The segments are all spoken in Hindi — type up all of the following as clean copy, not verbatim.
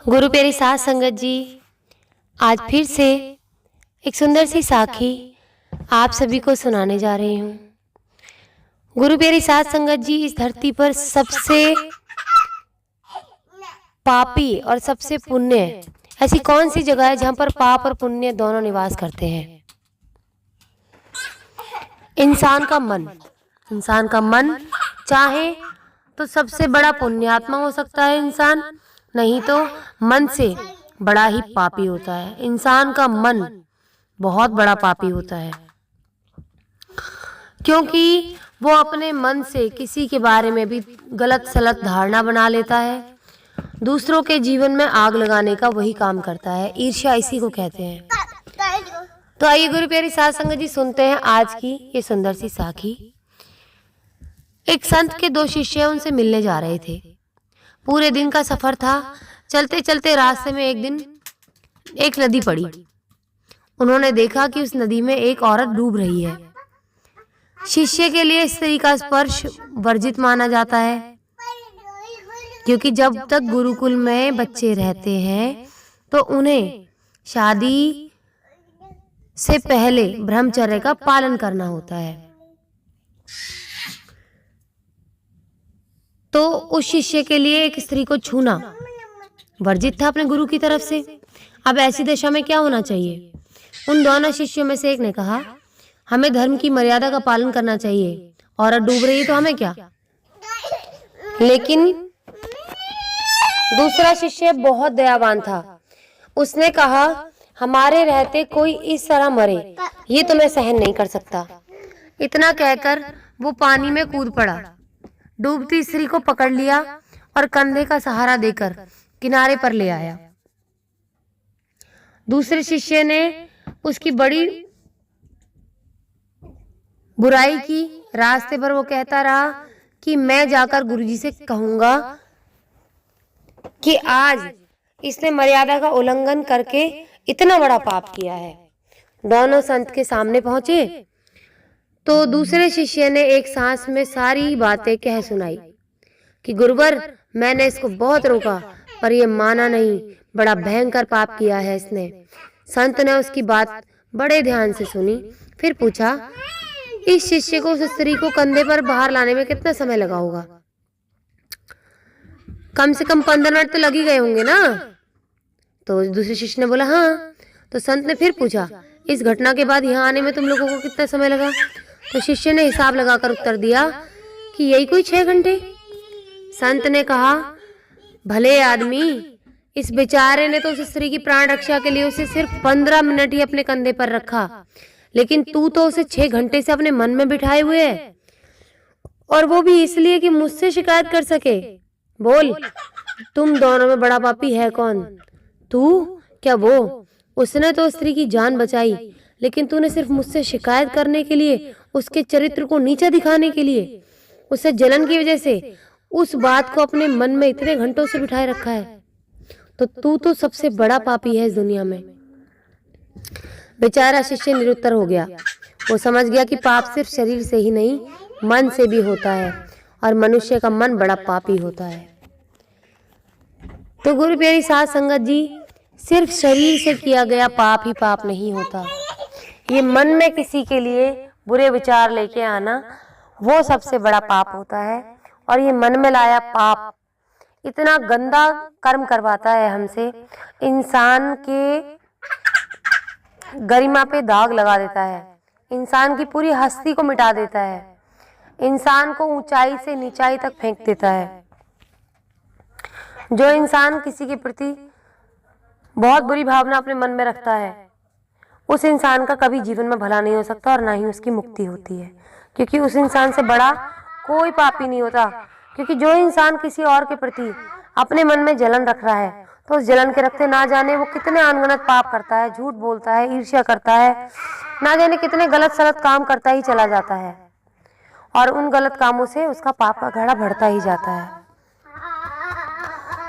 गुरु प्यारी साध संगत जी, आज फिर से एक सुंदर सी साखी आप सभी को सुनाने जा रही हूँ। गुरु प्यारी साध संगत जी, इस धरती पर सबसे पापी और सबसे पुण्य ऐसी कौन सी जगह है जहाँ पर पाप और पुण्य दोनों निवास करते हैं? इंसान का मन। इंसान का मन चाहे तो सबसे बड़ा पुण्यात्मा हो सकता है इंसान, नहीं तो मन से बड़ा ही पापी होता है। इंसान का मन बहुत बड़ा पापी होता है, क्योंकि वो अपने मन से किसी के बारे में भी गलत सलत धारणा बना लेता है। दूसरों के जीवन में आग लगाने का वही काम करता है। ईर्ष्या इसी को कहते हैं। तो आइए गुरु प्यारी साध संगत जी, सुनते हैं आज की ये सुंदर सी साखी। एक संत के दो शिष्य उनसे मिलने जा रहे थे। पूरे दिन का सफर था। चलते चलते रास्ते में एक दिन एक नदी पड़ी। उन्होंने देखा कि उस नदी में एक औरत डूब रही है। शिष्य के लिए स्त्री का स्पर्श वर्जित माना जाता है, क्योंकि जब तक गुरुकुल में बच्चे रहते हैं तो उन्हें शादी से पहले ब्रह्मचर्य का पालन करना होता है। तो उस शिष्य के लिए एक स्त्री को छूना वर्जित था अपने गुरु की तरफ से। अब ऐसी दशा में क्या होना चाहिए? उन दोनों शिष्यों में से एक ने कहा, हमें धर्म की मर्यादा का पालन करना चाहिए। औरत डूब रही है तो हमें क्या। लेकिन दूसरा शिष्य बहुत दयावान था। उसने कहा, हमारे रहते कोई इस तरह मरे ये तो मैं सहन नहीं कर सकता। इतना कहकर वो पानी में कूद पड़ा, डूबती स्त्री को पकड़ लिया और कंधे का सहारा देकर किनारे पर ले आया। दूसरे शिष्य ने उसकी बड़ी बुराई की। रास्ते पर वो कहता रहा कि मैं जाकर गुरुजी से कहूंगा कि आज इसने मर्यादा का उल्लंघन करके इतना बड़ा पाप किया है। दोनों संत के सामने पहुंचे तो दूसरे शिष्य ने एक सांस में सारी बातें कह सुनाई कि गुरुवर, मैंने इसको बहुत रोका पर ये माना नहीं, बड़ा भयंकर पाप किया है इसने। संत ने उसकी बात बड़े ध्यान से सुनी, फिर पूछा, इस शिष्य को उस स्त्री को कंधे पर बाहर लाने में कितना समय लगा होगा? कम से कम 15 मिनट तो लग ही गए होंगे ना? तो दूसरे शिष्य ने बोला, हाँ। तो संत ने फिर पूछा, इस घटना के बाद यहाँ आने में तुम लोगों को कितना समय लगा? तो शिष्य ने हिसाब लगाकर उत्तर दिया कि यही कोई 6 घंटे। संत ने कहा, भले आदमी, इस बेचारे ने तो उस स्त्री की प्राण रक्षा के लिए उसे सिर्फ 15 मिनट ही अपने कंधे पर रखा, लेकिन तू तो उसे 6 घंटे से अपने मन में बिठाए हुए है, और वो भी इसलिए कि मुझसे शिकायत कर सके। बोल, तुम दोनों में बड़ा पापी है कौन? तू क्या वो? उसने तो स्त्री की जान बचाई, लेकिन तूने सिर्फ मुझसे शिकायत करने के लिए, उसके चरित्र को नीचा दिखाने के लिए, उसे जलन की वजह से उस बात को अपने मन में इतने घंटों से बिठाए रखा है। तो तू तो सबसे बड़ा पापी है इस दुनिया में। बेचारा शिष्य निरुत्तर हो गया। वो समझ गया कि पाप सिर्फ शरीर से ही नहीं, मन से भी होता है, और मनुष्य का मन बड़ा पापी होता है। तो गुरु प्यारी साध संगत जी, सिर्फ शरीर से किया गया पाप ही पाप नहीं होता। ये मन में किसी के लिए बुरे विचार लेके आना, वो सबसे बड़ा पाप होता है। और ये मन में लाया पाप इतना गंदा कर्म करवाता है हमसे, इंसान के गरिमा पे दाग लगा देता है, इंसान की पूरी हस्ती को मिटा देता है, इंसान को ऊंचाई से नीचाई तक फेंक देता है। जो इंसान किसी के प्रति बहुत बुरी भावना अपने मन में रखता है, उस इंसान का कभी जीवन में भला नहीं हो सकता, और ना ही उसकी मुक्ति होती है, क्योंकि उस इंसान से बड़ा कोई पापी नहीं होता। क्योंकि जो इंसान किसी और के प्रति अपने मन में जलन रख रहा है, तो उस जलन के रखते ना जाने वो कितने अनगिनत पाप करता है, झूठ बोलता है, ईर्ष्या करता है, ना जाने कितने गलत सलत काम करता ही चला जाता है, और उन गलत कामों से उसका पाप का घड़ा बढ़ता ही जाता है।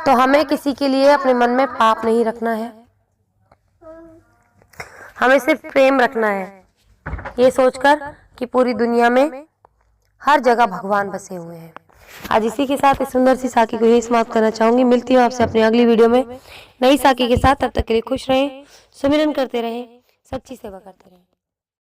तो हमें किसी के लिए अपने मन में पाप नहीं रखना है, हमें सिर्फ प्रेम रखना है, ये सोचकर कि पूरी दुनिया में हर जगह भगवान बसे हुए हैं। आज इसी के साथ इस सुंदर सी साखी को यही समाप्त करना चाहूँगी। मिलती हूँ आपसे अपनी अगली वीडियो में नई साखी के साथ। तब तक के लिए खुश रहें, सुमिरन करते रहें, सच्ची सेवा करते रहें।